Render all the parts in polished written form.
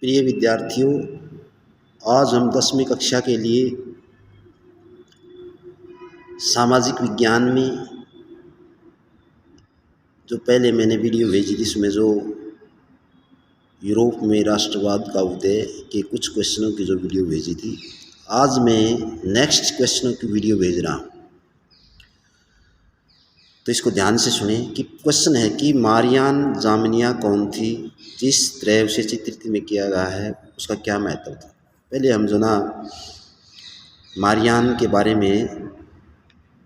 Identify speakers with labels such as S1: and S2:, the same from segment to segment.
S1: प्रिय विद्यार्थियों, आज हम 10वीं कक्षा के लिए सामाजिक विज्ञान में जो पहले मैंने वीडियो भेजी थी उसमें जो यूरोप में राष्ट्रवाद का उदय के कुछ क्वेश्चनों की जो वीडियो भेजी थी, आज मैं नेक्स्ट क्वेश्चनों की वीडियो भेज रहा हूँ। तो इसको ध्यान से सुने कि क्वेश्चन है कि मारियान जामनिया कौन थी, जिस तरह उसे चित्रित में किया गया है उसका क्या महत्व था। पहले हम जो ना मारियान के बारे में,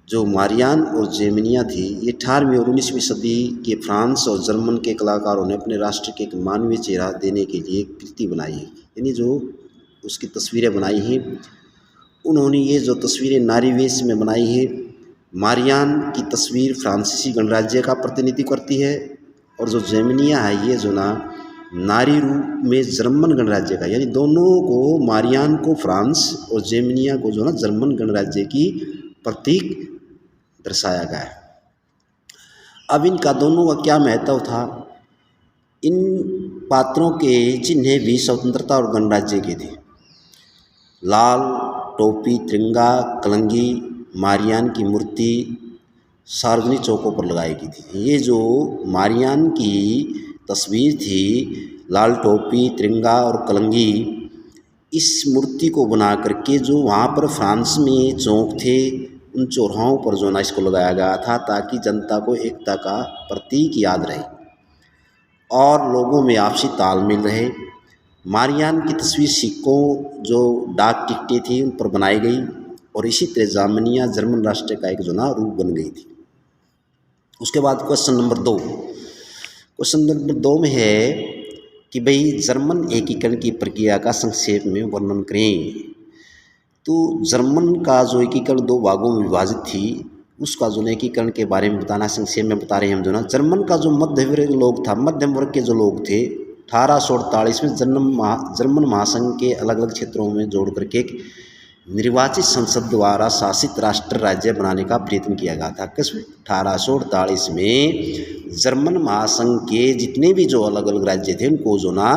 S1: जो मारियान और जेमिनिया थी, ये 18वीं और 19वीं सदी के फ्रांस और जर्मन के कलाकारों ने अपने राष्ट्र के एक मानवीय चेहरा देने के लिए कृति बनाई है, यानी जो उसकी तस्वीरें बनाई हैं। उन्होंने ये जो तस्वीरें नारी वेश में बनाई है, मारियान की तस्वीर फ्रांसीसी गणराज्य का प्रतिनिधित्व करती है और जो जेमिनिया है ये जो ना नारी रूप में जर्मन गणराज्य का, यानी दोनों को, मारियान को फ्रांस और जेमिनिया को जो ना जर्मन गणराज्य की प्रतीक दर्शाया गया है। अब इनका दोनों का क्या महत्व था। इन पात्रों के चिन्ह भी स्वतंत्रता और गणराज्य के थे। लाल टोपी, तिरंगा, कलंगी, मारियान की मूर्ति सार्वजनिक चौकों पर लगाई गई थी। ये जो मारियान की तस्वीर थी, लाल टोपी, तिरंगा और कलंगी, इस मूर्ति को बना करके जो वहाँ पर फ्रांस में चौक थे, उन चौराहों पर जो ना इसको लगाया गया था, ताकि जनता को एकता का प्रतीक याद रहे और लोगों में आपसी तालमेल रहे। मारियान की तस्वीर सिक्कों, जो डाक टिकटें थी, उन पर बनाई गई और इसी तरह जामनिया जर्मन राष्ट्र का एक जो ना रूप बन गई थी। उसके बाद क्वेश्चन नंबर 2 में है कि भाई जर्मन एकीकरण की प्रक्रिया का संक्षेप में वर्णन करें। तो जर्मन का जो एकीकरण 2 भागों में विभाजित थी, उसका जो एकीकरण के बारे में बताना संक्षेप में बता रहे हैं हम। जो ना जर्मन का जो मध्यम वर्ग के जो लोग थे, 1848 में जर्मन महासंघ के अलग अलग क्षेत्रों में जोड़ करके एक निर्वाचित संसद द्वारा शासित राष्ट्र राज्य बनाने का प्रयत्न किया गया था। किसमें? 1848 में जर्मन महासंघ के जितने भी जो अलग अलग राज्य थे, उनको जो ना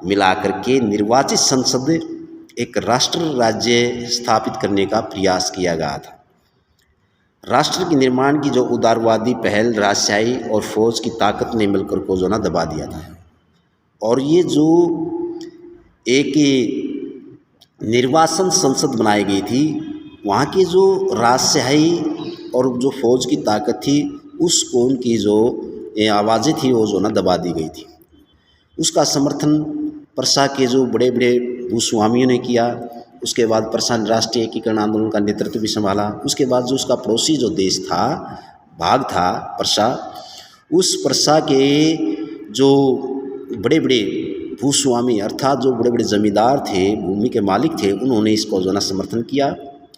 S1: मिला करके निर्वाचित संसद, एक राष्ट्र राज्य स्थापित करने का प्रयास किया गया था। राष्ट्र के निर्माण की जो उदारवादी पहल राजशाही और फौज की ताकत ने मिलकर को जो ना दबा दिया था। और ये जो एक निर्वाचन संसद बनाई गई थी, वहाँ की जो राजशाही और जो फौज की ताकत थी, उसको उनकी जो आवाज़ें थी वो जो ना दबा दी गई थी। उसका समर्थन प्रशा के जो बड़े बड़े भूस्वामियों ने किया। उसके बाद प्रशा राष्ट्रीय एकीकरण आंदोलन का नेतृत्व भी संभाला। उसके बाद जो उसका पड़ोसी जो देश था, भाग था प्रशा, उस प्रशा के जो बड़े बड़े भूस्वामी, अर्थात जो बड़े बड़े जमींदार थे, भूमि के मालिक थे, उन्होंने इसको जो ना समर्थन किया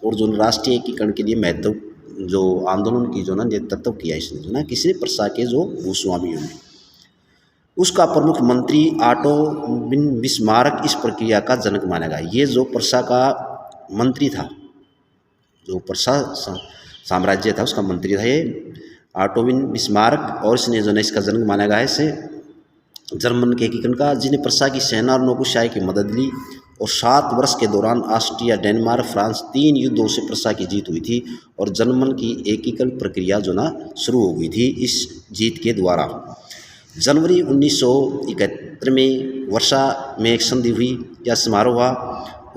S1: और जो राष्ट्रीय एकीकरण के लिए महत्व जो आंदोलन की जो ना नेतृत्व किया इसने जो ना किसी प्रशा के जो भूस्वामियों ने। उसका प्रमुख मंत्री ऑटो बिन बिस्मार्क इस प्रक्रिया का जनक माना गया। ये जो प्रशा का मंत्री था, जो प्रशा साम्राज्य था, उसका मंत्री था ये ऑटो बिन बिस्मार्क, और इसने जो ना इसका जनक माना गया है इसे जर्मन के एकीकरण का, जिन्हें प्रशा की सेना और नौकुशाही की मदद ली। और 7 वर्ष के दौरान ऑस्ट्रिया, डेनमार्क, फ्रांस 3 युद्धों से प्रशा की जीत हुई थी और जर्मन की एकीकरण प्रक्रिया जो ना शुरू हो गई थी इस जीत के द्वारा। जनवरी 1971 में वर्षा में एक संधि हुई या समारोह हुआ।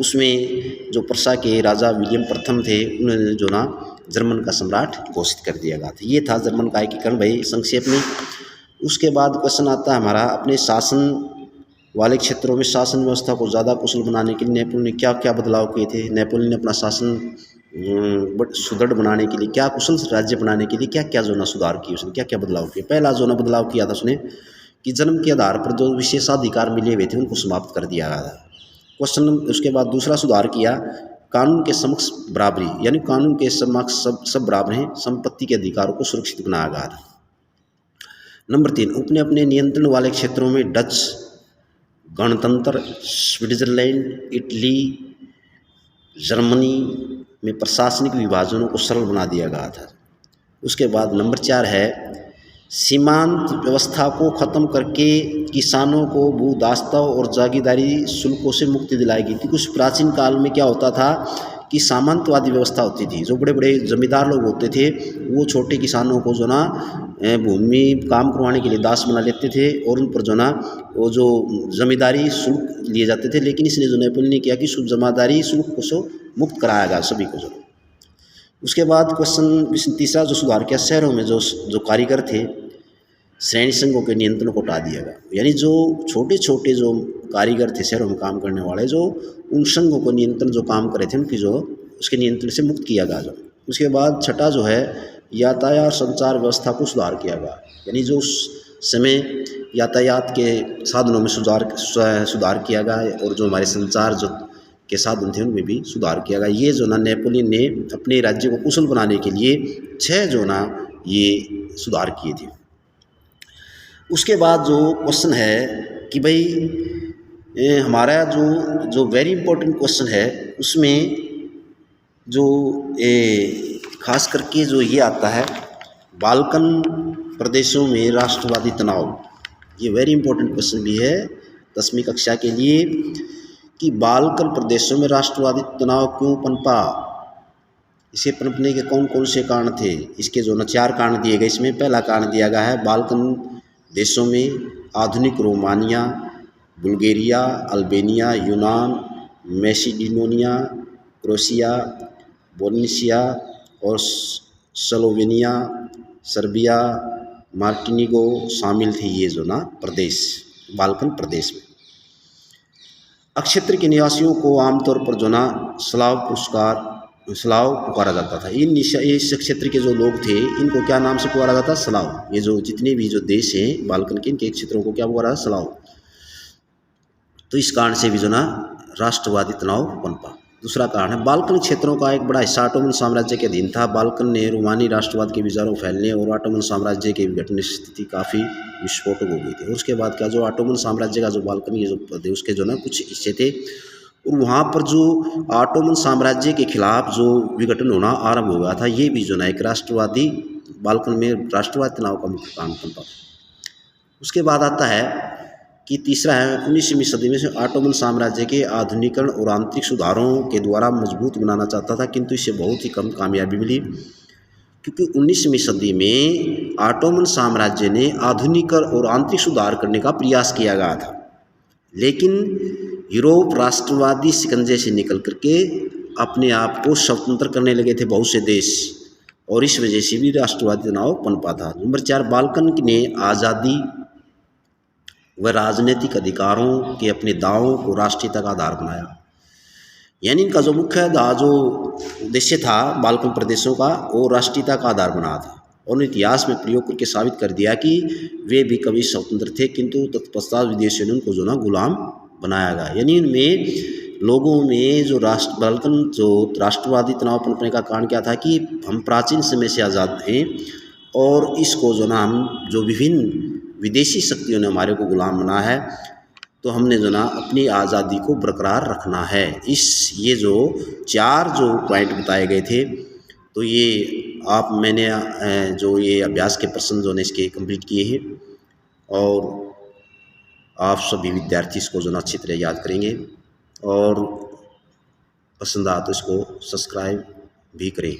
S1: उसमें जो प्रशा के राजा विलियम प्रथम थे, उन्होंने जो ना जर्मन का सम्राट घोषित कर दिया गया था। ये था जर्मन का एकीकरण भाई संक्षेप में। उसके बाद क्वेश्चन आता है हमारा, अपने शासन वाले क्षेत्रों में शासन व्यवस्था को ज़्यादा कुशल बनाने के लिए नेपोलियन ने क्या क्या बदलाव किए थे। नेपोलियन ने अपना शासन सुदृढ़ बनाने के लिए, क्या कुशल राज्य बनाने के लिए क्या क्या जो ना सुधार किए, उसने क्या क्या बदलाव किए। पहला जो ना बदलाव किया था उसने कि जन्म के आधार पर जो विशेषाधिकार मिले हुए थे उनको समाप्त कर दिया गया था। क्वेश्चन उसके बाद दूसरा सुधार किया, कानून के समक्ष बराबरी, यानी कानून के समक्ष सब बराबर हैं, संपत्ति के अधिकारों को सुरक्षित बनाया गया था। नंबर 3, अपने अपने नियंत्रण वाले क्षेत्रों में डच गणतंत्र, स्विट्जरलैंड, इटली, जर्मनी में प्रशासनिक विभाजनों को सरल बना दिया गया था। उसके बाद नंबर 4 है, सीमांत व्यवस्था को ख़त्म करके किसानों को भूदास्तों और जागीरदारी शुल्कों से मुक्ति दिलाई गई थी। कुछ प्राचीन काल में क्या होता था कि सामंतवादी व्यवस्था होती थी। जो बड़े बड़े जमींदार लोग होते थे वो छोटे किसानों को जो ना भूमि काम करवाने के लिए दास बना लेते थे और उन पर जो ना वो जो जमींदारी शुल्क लिए जाते थे। लेकिन इसने जो नेपोलियन ने किया कि जमींदारी शुल्क को सो मुक्त कराया गया सभी को। जो उसके बाद क्वेश्चन तीसरा जो सुधार किया, शहरों में जो कारीगर थे श्रेणी संघों के नियंत्रण को हटा दिया गया। यानी जो छोटे छोटे जो कारीगर थे शहरों में काम करने वाले, जो उन संघों को नियंत्रण जो काम करे थे उनकी जो उसके नियंत्रण से मुक्त किया गया। जो उसके बाद छठा जो है यातायात और संचार व्यवस्था को सुधार किया गया। यानी जो उस समय यातायात के साधनों में सुधार किया गया और जो हमारे संचार जो के साधन थे उनमें भी सुधार किया गया। ये जो ना नेपोलियन ने अपने राज्य को कुशल बनाने के लिए 6 जो ना ये सुधार किए थे। उसके बाद जो क्वेश्चन है कि भाई हमारा जो वेरी इंपॉर्टेंट क्वेश्चन है उसमें जो खास करके जो ये आता है बाल्कन प्रदेशों में राष्ट्रवादी तनाव। ये वेरी इंपॉर्टेंट क्वेश्चन भी है 10वीं कक्षा के लिए कि बाल्कन प्रदेशों में राष्ट्रवादी तनाव क्यों पनपा, इसे पनपने के कौन कौन से कारण थे। इसके जो ना 4 कारण दिए गए। इसमें पहला कारण दिया गया है बाल्कन देशों में आधुनिक रोमानिया, बुल्गारिया, अल्बेनिया, यूनान, मैसिडोनिया, क्रोएशिया, बोस्निया और स्लोवेनिया, सर्बिया, मार्टिनिगो शामिल थे। ये जो ना प्रदेश बाल्कन प्रदेश में अक्षेत्र के निवासियों को आमतौर पर जो ना स्लाव पुकारा जाता था। इस क्षेत्र के जो लोग थे इनको क्या नाम से पुकारा जाता? स्लाव। ये जो जितने भी जो देश हैं बाल्कन के इनके क्षेत्रों को क्या पुकारा? स्लाव। तो इस कारण से भी जो ना राष्ट्रवादी तनाव पनपा। दूसरा कारण है बाल्कन क्षेत्रों का एक बड़ा हिस्सा ऑटोमन साम्राज्य के अधीन था। बाल्कन ने रोमानी राष्ट्रवाद के विचारों फैलने और ऑटोमन साम्राज्य के विघटन स्थिति काफ़ी विस्फोटक हो गई थी। और उसके बाद क्या जो ऑटोमन साम्राज्य का जो बाल्कन ये जो प्रदेश के जो ना कुछ हिस्से थे और वहाँ पर जो ऑटोमन साम्राज्य के खिलाफ जो विघटन होना आरंभ हो गया था। ये भी जो ना एक राष्ट्रवादी बाल्कन में राष्ट्रवादी तनाव का मुख्य कारण बनता। उसके बाद आता है कि तीसरा है 19वीं सदी में से ऑटोमन साम्राज्य के आधुनिकीकरण और आंतरिक सुधारों के द्वारा मजबूत बनाना चाहता था, किंतु इसे बहुत ही कम कामयाबी मिली क्योंकि 19वीं सदी में ऑटोमन साम्राज्य ने आधुनिकीकरण और आंतरिक सुधार करने का प्रयास किया गया था। लेकिन यूरोप राष्ट्रवादी शिकंजे से निकल करके अपने आप को स्वतंत्र करने लगे थे बहुत से देश और इस वजह से भी राष्ट्रवादी तनाव पनपा था। नंबर 4 बाल्कन ने आज़ादी व राजनीतिक अधिकारों के अपने दावों को राष्ट्रीयता का आधार बनाया। यानी इनका जो मुख्य जो उद्देश्य था बाल्कन प्रदेशों का वो राष्ट्रीयता का आधार बना था और इतिहास में प्रयोग करके साबित कर दिया कि वे भी कभी स्वतंत्र थे, किंतु तत्पश्चात विदेशियों ने उनको जो ना गुलाम बनाया गया। यानी इनमें लोगों में जो बाल्कन जो राष्ट्रवादी तनाव पनपने का कारण क्या था कि हम प्राचीन समय से आज़ाद हैं और इसको जो ना हम जो विभिन्न विदेशी शक्तियों ने हमारे को गुलाम बनाया है, तो हमने जो ना अपनी आज़ादी को बरकरार रखना है। ये जो 4 जो पॉइंट बताए गए थे, तो ये मैंने जो ये अभ्यास के प्रश्न जो ने इसके कंप्लीट किए हैं और आप सभी विद्यार्थी इसको जो ना अच्छी तरह याद करेंगे और पसंद आ तो इसको सब्सक्राइब भी करें।